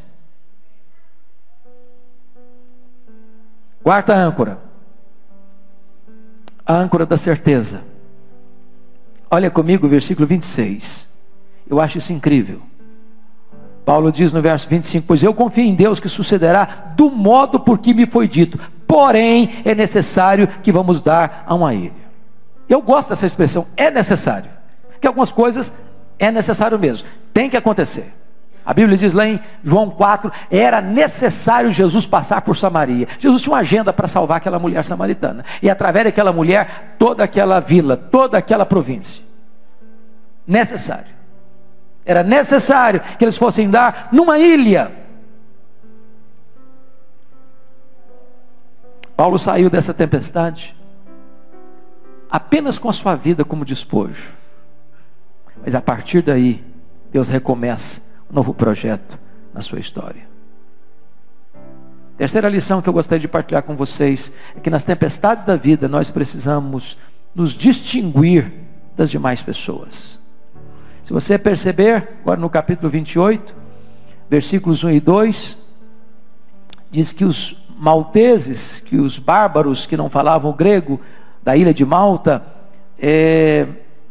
Quarta âncora, a âncora da certeza. Olha comigo o versículo 26, eu acho isso incrível. Paulo diz no verso 25, pois eu confio em Deus que sucederá do modo por que me foi dito, porém é necessário que vamos dar a uma ilha. Eu gosto dessa expressão, é necessário, porque algumas coisas é necessário mesmo, tem que acontecer. A Bíblia diz lá em João 4, era necessário Jesus passar por Samaria. Jesus tinha uma agenda para salvar aquela mulher samaritana, e através daquela mulher, toda aquela vila, toda aquela província. Necessário. Era necessário que eles fossem dar numa ilha. Paulo saiu dessa tempestade apenas com a sua vida como despojo. Mas a partir daí, Deus recomeça um novo projeto na sua história. Terceira lição que eu gostaria de partilhar com vocês é que nas tempestades da vida nós precisamos nos distinguir das demais pessoas. Se você perceber, agora no capítulo 28, versículos 1 e 2, diz que os malteses, que os bárbaros que não falavam grego, da ilha de Malta,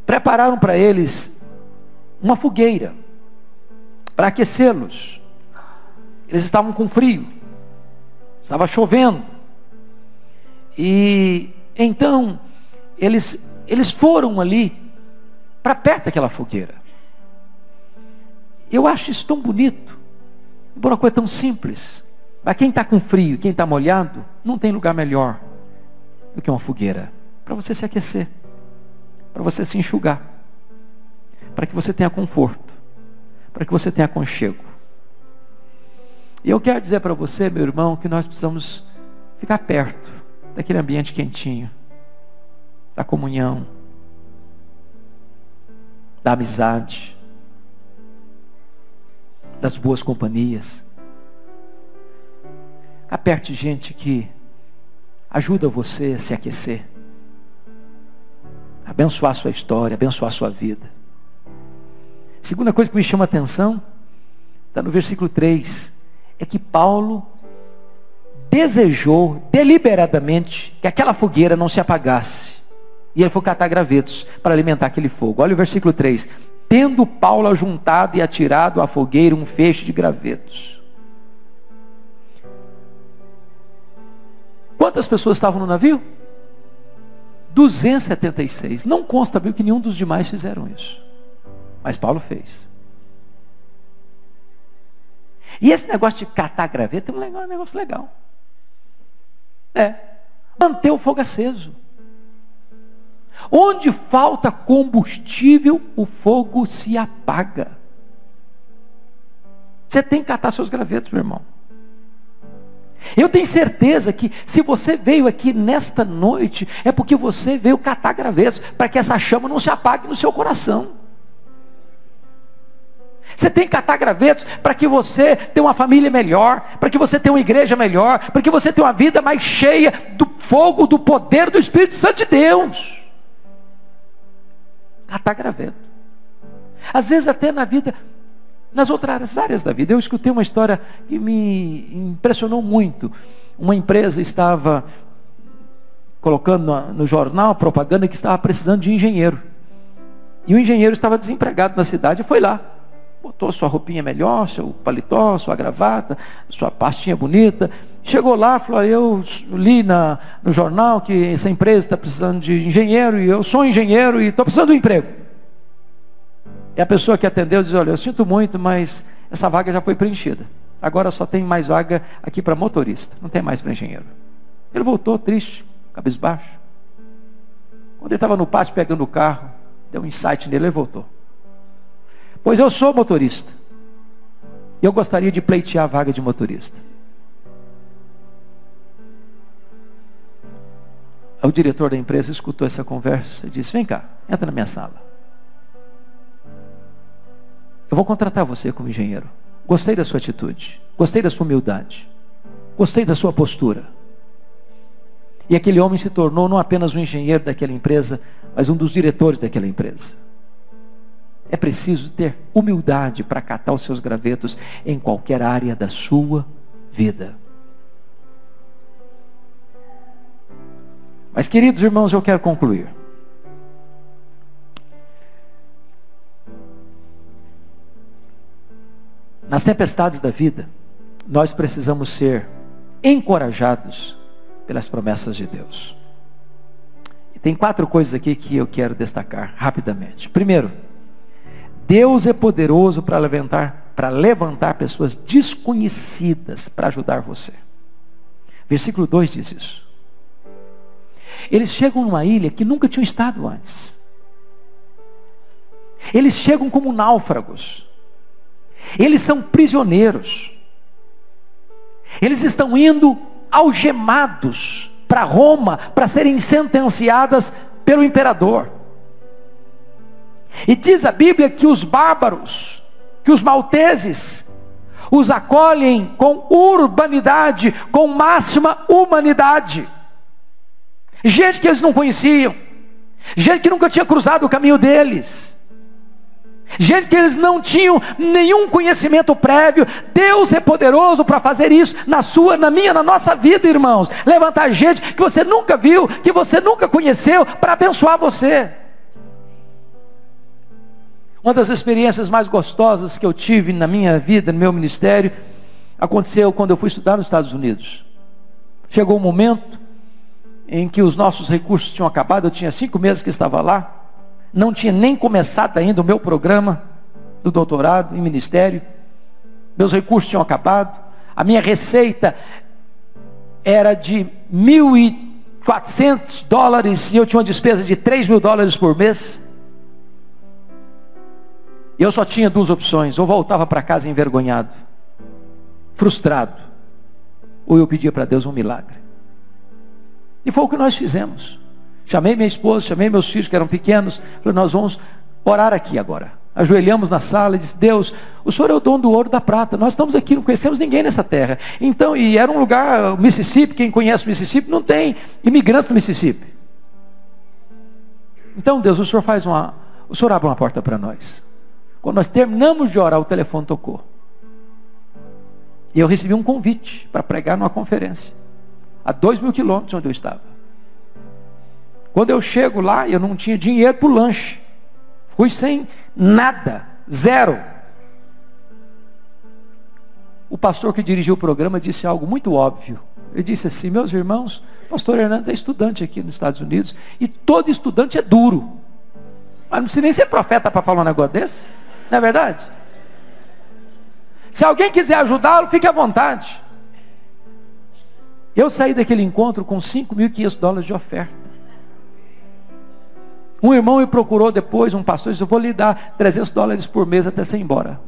prepararam para eles uma fogueira, para aquecê-los. Eles estavam com frio, estava chovendo, e então eles foram ali, para perto daquela fogueira. Eu acho isso tão bonito, embora uma coisa tão simples. Mas quem está com frio, quem está molhado, não tem lugar melhor do que uma fogueira, para você se aquecer, para você se enxugar, para que você tenha conforto, para que você tenha aconchego. E eu quero dizer para você, meu irmão, que nós precisamos ficar perto daquele ambiente quentinho, da comunhão, da amizade, das boas companhias. Ficar perto de gente que ajuda você a se aquecer, abençoar a sua história, abençoar a sua vida. Segunda coisa que me chama a atenção, está no versículo 3, é que Paulo desejou deliberadamente que aquela fogueira não se apagasse, e ele foi catar gravetos para alimentar aquele fogo. Olha o versículo 3, tendo Paulo ajuntado e atirado à fogueira um feixe de gravetos. Quantas pessoas estavam no navio? 276. Não consta bem que nenhum dos demais fizeram isso, mas Paulo fez. E esse negócio de catar graveto é um negócio legal. Manter o fogo aceso. Onde falta combustível, o fogo se apaga. Você tem que catar seus gravetos, meu irmão. Eu tenho certeza que se você veio aqui nesta noite, é porque você veio catar gravetos, para que essa chama não se apague no seu coração. Você tem que catar gravetos para que você tenha uma família melhor, para que você tenha uma igreja melhor, para que você tenha uma vida mais cheia do fogo, do poder do Espírito Santo de Deus. Catar graveto. Às vezes até na vida, nas outras áreas da vida. Eu escutei uma história que me impressionou muito. Uma empresa estava colocando no jornal propaganda que estava precisando de engenheiro. E o engenheiro estava desempregado na cidade e foi lá. Botou sua roupinha melhor, seu paletó, sua gravata, sua pastinha bonita. Chegou lá, falou, eu li no jornal que essa empresa está precisando de engenheiro, e eu sou engenheiro e estou precisando de um emprego. E a pessoa que atendeu diz, olha, eu sinto muito, mas essa vaga já foi preenchida. Agora só tem mais vaga aqui para motorista, não tem mais para engenheiro. Ele voltou triste, cabisbaixo. Quando ele estava no pátio pegando o carro, deu um insight nele e voltou. Pois eu sou motorista, e eu gostaria de pleitear a vaga de motorista. O diretor da empresa escutou essa conversa e disse, vem cá, entra na minha sala. Eu vou contratar você como engenheiro. Gostei da sua atitude, gostei da sua humildade, gostei da sua postura. E aquele homem se tornou não apenas um engenheiro daquela empresa, mas um dos diretores daquela empresa. É preciso ter humildade para catar os seus gravetos em qualquer área da sua vida. Mas, queridos irmãos, eu quero concluir. Nas tempestades da vida, nós precisamos ser encorajados pelas promessas de Deus. E tem 4 coisas aqui que eu quero destacar rapidamente. Primeiro, Deus é poderoso para levantar pessoas desconhecidas para ajudar você. Versículo 2 diz isso. Eles chegam numa ilha que nunca tinham estado antes. Eles chegam como náufragos. Eles são prisioneiros. Eles estão indo algemados para Roma para serem sentenciadas pelo imperador. E diz a Bíblia que os bárbaros, que os malteses, os acolhem com urbanidade, com máxima humanidade. Gente que eles não conheciam, gente que nunca tinha cruzado o caminho deles, gente que eles não tinham nenhum conhecimento prévio. Deus é poderoso para fazer isso na sua, na minha, na nossa vida, irmãos. Levantar gente que você nunca viu, que você nunca conheceu, para abençoar você. Uma das experiências mais gostosas que eu tive na minha vida, no meu ministério, aconteceu quando eu fui estudar nos Estados Unidos. Chegou um momento em que os nossos recursos tinham acabado. Eu tinha 5 meses que estava lá, não tinha nem começado ainda o meu programa do doutorado em ministério, meus recursos tinham acabado, a minha receita era de $1.400 e eu tinha uma despesa de $3.000 por mês. E eu só tinha 2 opções: ou voltava para casa envergonhado, frustrado, ou eu pedia para Deus um milagre. E foi o que nós fizemos. Chamei minha esposa, chamei meus filhos que eram pequenos, falei: nós vamos orar aqui agora. Ajoelhamos na sala e disse: Deus, o Senhor é o dono do ouro e da prata, nós estamos aqui, não conhecemos ninguém nessa terra. Então, e era um lugar, Mississippi, quem conhece o Mississippi, não tem imigrantes no Mississippi. Então, Deus, o Senhor abre uma porta para nós. Quando nós terminamos de orar, o telefone tocou. E eu recebi um convite para pregar numa conferência, a 2.000 quilômetros onde eu estava. Quando eu chego lá, eu não tinha dinheiro para o lanche. Fui sem nada, zero. O pastor que dirigiu o programa disse algo muito óbvio. Ele disse assim: meus irmãos, o pastor Hernando é estudante aqui nos Estados Unidos, e todo estudante é duro. Mas não precisa nem ser profeta para falar um negócio desse. Não é verdade? Se alguém quiser ajudá-lo, fique à vontade. Eu saí daquele encontro com $5.500 de oferta. Um irmão me procurou depois, um pastor, disse: eu vou lhe dar $300 por mês até você ir embora,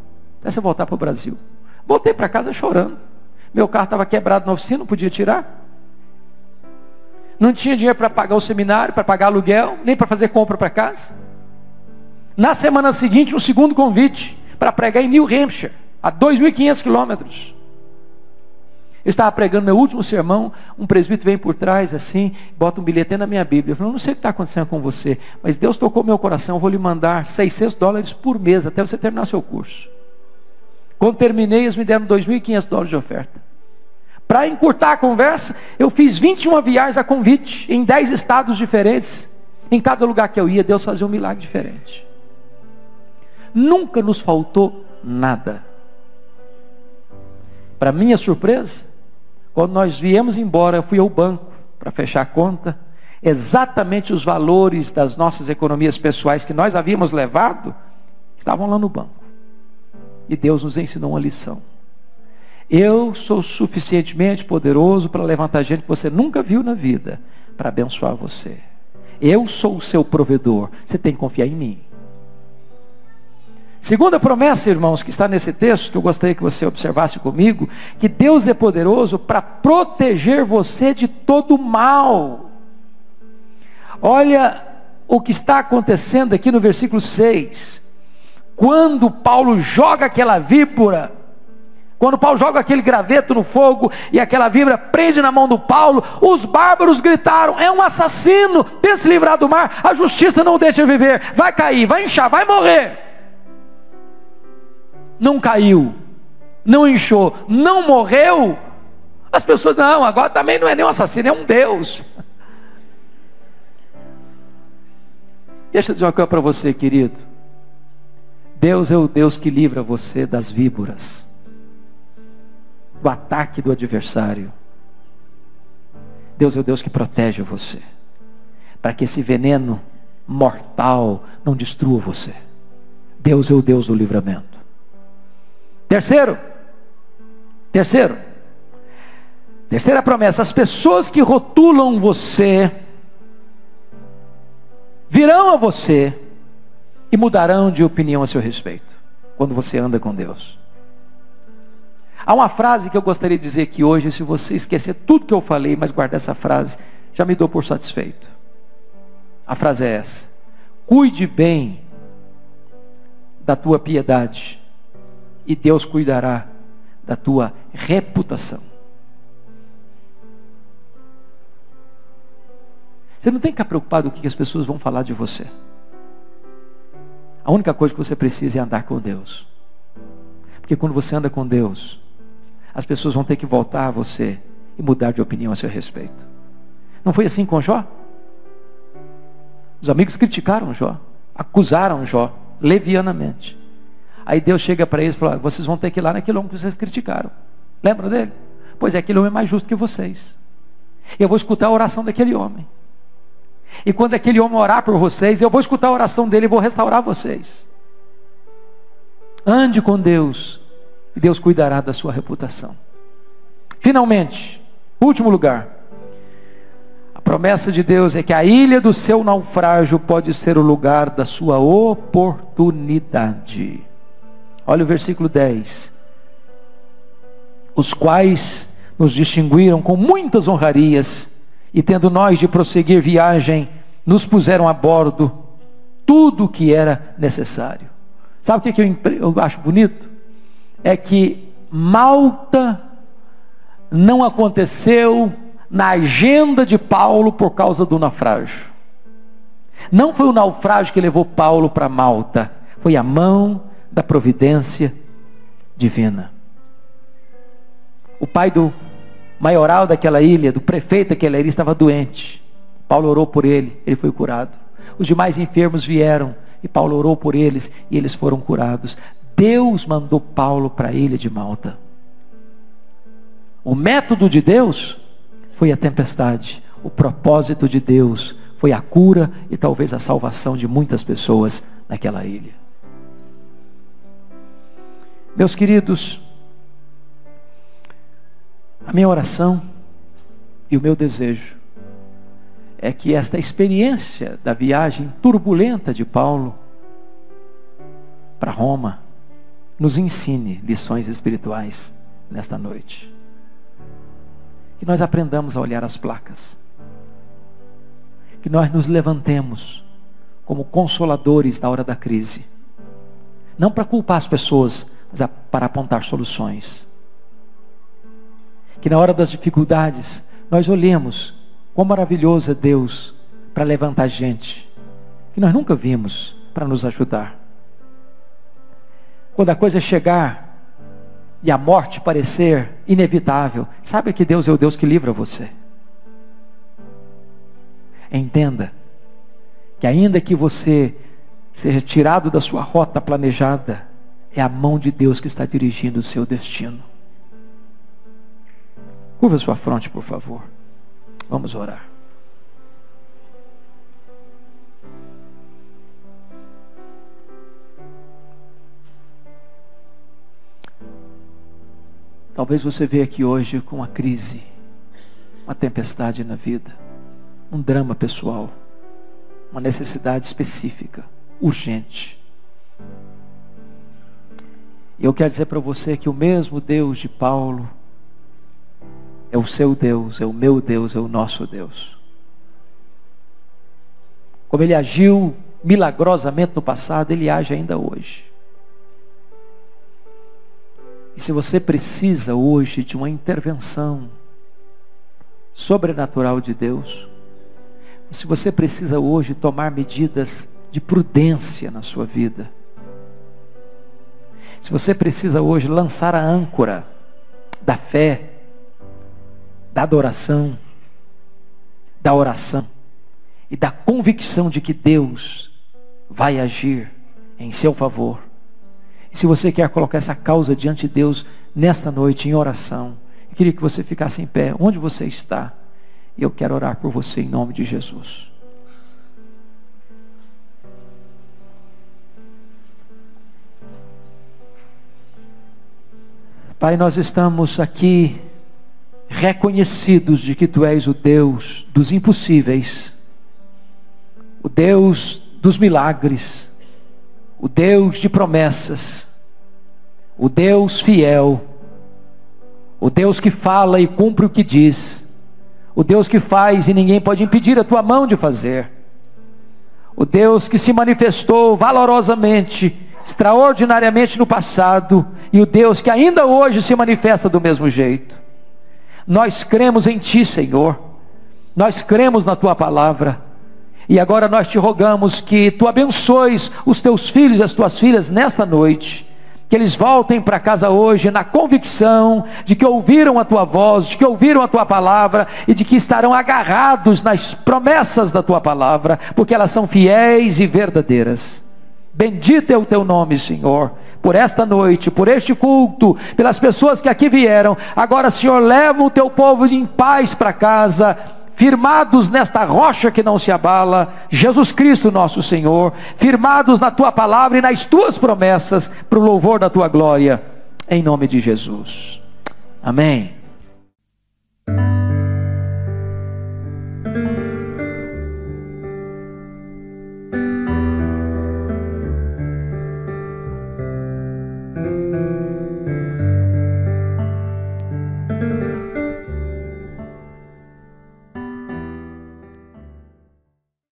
até você voltar para o Brasil. Voltei para casa chorando. Meu carro estava quebrado na oficina, não podia tirar. Não tinha dinheiro para pagar o seminário, para pagar aluguel, nem para fazer compra para casa. Na semana seguinte, um segundo convite para pregar em New Hampshire, a 2.500 quilômetros. Eu estava pregando meu último sermão, um presbítero vem por trás assim, bota um bilhete na minha Bíblia. Eu falei: não sei o que está acontecendo com você, mas Deus tocou meu coração, eu vou lhe mandar $600 por mês até você terminar seu curso. Quando terminei, eles me deram $2.500 de oferta. Para encurtar a conversa, eu fiz 21 viagens a convite, em 10 estados diferentes. Em cada lugar que eu ia, Deus fazia um milagre diferente. Nunca nos faltou nada. Para minha surpresa, quando nós viemos embora, eu fui ao banco para fechar a conta. Exatamente os valores das nossas economias pessoais que nós havíamos levado estavam lá no banco. E Deus nos ensinou uma lição. Eu sou suficientemente poderoso para levantar gente que você nunca viu na vida, para abençoar você. Eu sou o seu provedor, você tem que confiar em mim. Segunda promessa, irmãos, que está nesse texto, que eu gostaria que você observasse comigo, que Deus é poderoso para proteger você de todo mal. Olha o que está acontecendo aqui no versículo 6. Quando Paulo joga aquela víbora, quando Paulo joga aquele graveto no fogo, e aquela víbora prende na mão do Paulo, os bárbaros gritaram: é um assassino, tenta se livrar do mar, a justiça não o deixa viver, vai cair, vai inchar, vai morrer. Não caiu, não inchou, não morreu. As pessoas: não, agora também não é nem um assassino, é um Deus. Deixa eu dizer uma coisa para você, querido. Deus é o Deus que livra você das víboras. do ataque do adversário. Deus é o Deus que protege você, para que esse veneno mortal não destrua você. Deus é o Deus do livramento. Terceira promessa: as pessoas que rotulam você virão a você e mudarão de opinião a seu respeito, quando você anda com Deus. Há uma frase que eu gostaria de dizer aqui hoje, se você esquecer tudo que eu falei, mas guardar essa frase, já me dou por satisfeito. A frase é essa: cuide bem da tua piedade, e Deus cuidará da tua reputação. Você não tem que ficar preocupado com o que as pessoas vão falar de você. A única coisa que você precisa é andar com Deus. Porque quando você anda com Deus, as pessoas vão ter que voltar a você e mudar de opinião a seu respeito. Não foi assim com Jó? Os amigos criticaram Jó, acusaram Jó levianamente. Aí Deus chega para eles e fala: vocês vão ter que ir lá naquele homem que vocês criticaram. Lembra dele? Pois é, aquele homem é mais justo que vocês. Eu vou escutar a oração daquele homem. E quando aquele homem orar por vocês, eu vou escutar a oração dele e vou restaurar vocês. Ande com Deus, e Deus cuidará da sua reputação. Finalmente, último lugar, a promessa de Deus é que a ilha do seu naufrágio pode ser o lugar da sua oportunidade. Olha o versículo 10. Os quais nos distinguiram com muitas honrarias, e tendo nós de prosseguir viagem, nos puseram a bordo tudo o que era necessário. Sabe o que eu acho bonito? É que Malta não aconteceu na agenda de Paulo por causa do naufrágio. Não foi o naufrágio que levou Paulo para Malta, foi a mão da providência divina. O pai do maioral daquela ilha, do prefeito daquela ilha, estava doente. Paulo orou por ele, ele foi curado. Os demais enfermos vieram e Paulo orou por eles e eles foram curados. Deus mandou Paulo para a ilha de Malta. O método de Deus foi a tempestade. O propósito de Deus foi a cura e talvez a salvação de muitas pessoas naquela ilha. Meus queridos, a minha oração e o meu desejo é que esta experiência da viagem turbulenta de Paulo para Roma nos ensine lições espirituais nesta noite. Que nós aprendamos a olhar as placas. Que nós nos levantemos como consoladores na hora da crise. Não para culpar as pessoas, mas para apontar soluções. Que na hora das dificuldades, nós olhemos quão maravilhoso é Deus para levantar gente que nós nunca vimos para nos ajudar. Quando a coisa chegar e a morte parecer inevitável, sabe que Deus é o Deus que livra você. Entenda que ainda que você seja tirado da sua rota planejada, é a mão de Deus que está dirigindo o seu destino. Curva sua fronte, por favor. Vamos orar. Talvez você veja aqui hoje com uma crise, uma tempestade na vida, um drama pessoal, uma necessidade específica, urgente. E eu quero dizer para você que o mesmo Deus de Paulo é o seu Deus, é o meu Deus, é o nosso Deus. Como Ele agiu milagrosamente no passado, Ele age ainda hoje. E se você precisa hoje de uma intervenção sobrenatural de Deus, se você precisa hoje tomar medidas de prudência na sua vida, se você precisa hoje lançar a âncora da fé, da adoração, da oração e da convicção de que Deus vai agir em seu favor. E se você quer colocar essa causa diante de Deus, nesta noite em oração. Eu queria que você ficasse em pé, onde você está. E eu quero orar por você em nome de Jesus. Pai, nós estamos aqui reconhecidos de que Tu és o Deus dos impossíveis, o Deus dos milagres, o Deus de promessas, o Deus fiel, o Deus que fala e cumpre o que diz, o Deus que faz e ninguém pode impedir a Tua mão de fazer, o Deus que se manifestou valorosamente, extraordinariamente no passado, e o Deus que ainda hoje se manifesta do mesmo jeito. Nós cremos em Ti, Senhor, nós cremos na Tua palavra, e agora nós Te rogamos que Tu abençoes os Teus filhos e as Tuas filhas nesta noite, que eles voltem para casa hoje na convicção de que ouviram a Tua voz, de que ouviram a Tua palavra, e de que estarão agarrados nas promessas da Tua palavra, porque elas são fiéis e verdadeiras. Bendito é o Teu nome, Senhor, por esta noite, por este culto, pelas pessoas que aqui vieram. Agora, Senhor, leva o Teu povo em paz para casa, firmados nesta rocha que não se abala, Jesus Cristo nosso Senhor, firmados na Tua palavra e nas Tuas promessas, para o louvor da Tua glória, em nome de Jesus. Amém.